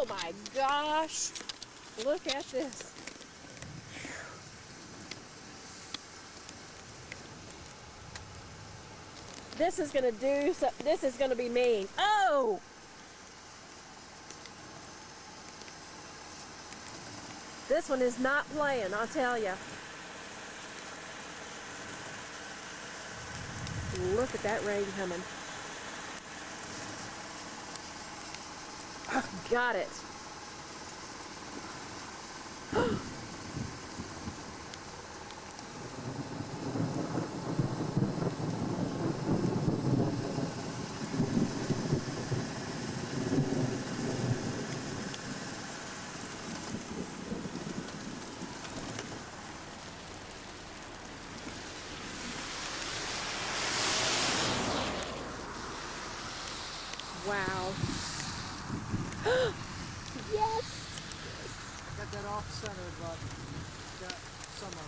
Oh my gosh. Look at this. This is going to do something. This is going to be mean. Oh! This one is not playing, I'll tell you. Look at that rain coming. Oh, got it. Wow. Yes! I got that off center, but got some of it.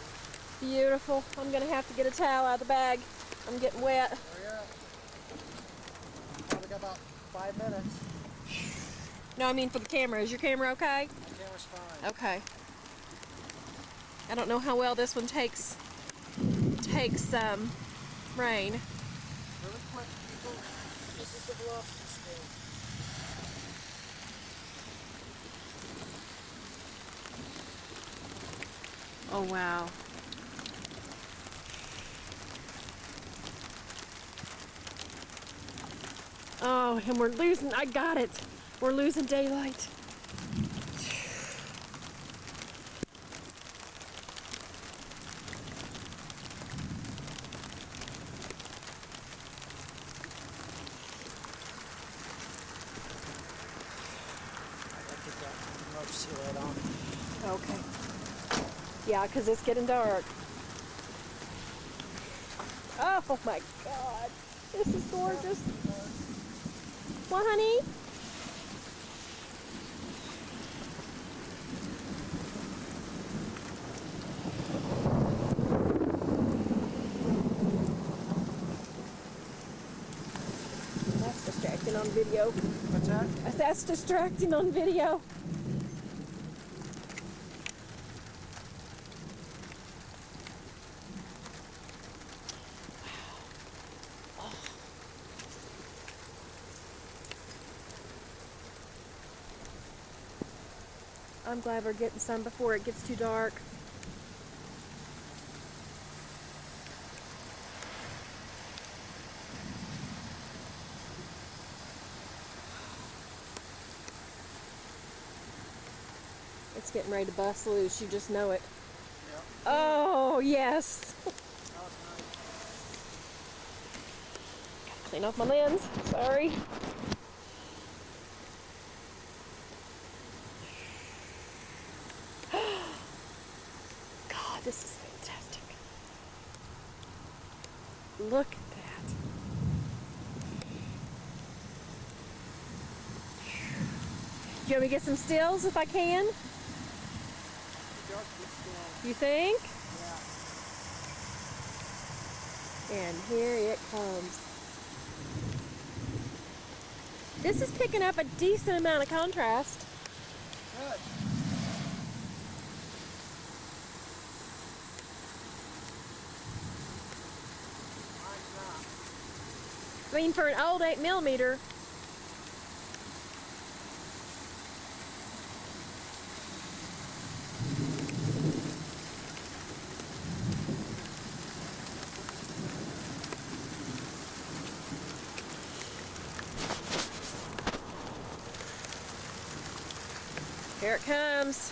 Beautiful. I'm going to have to get a towel out of the bag. I'm getting wet. Hurry up. Probably got about 5 minutes. No, I mean for the camera. Is your camera okay? My camera's fine. Okay. I don't know how well this one takes rain. Really quick, people. This is the velocity scale. Oh wow. Oh, and we're losing, I got it. We're losing daylight. Emergency light on. Okay. Yeah, because it's getting dark. Oh my God. This is gorgeous. What, honey? That's distracting on video. What's that? That's distracting on video. I'm glad we're getting some before it gets too dark. It's getting ready to bust loose, you just know it. Yep. Oh, yes. That was nice. Clean off my lens, sorry. God, this is fantastic. Look at that. You want me to get some stills if I can? You think? Yeah. And here it comes. This is picking up a decent amount of contrast. Good. Mine's not. I mean, for an old 8mm. Here it comes.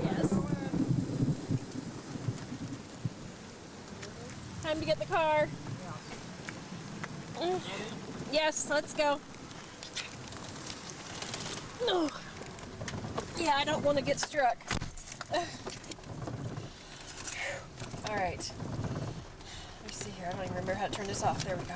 Yes. Time to get the car. Yeah. Yes, let's go. No. Yeah, I don't want to get struck. All right. Let me see here. I don't even remember how to turn this off. There we go.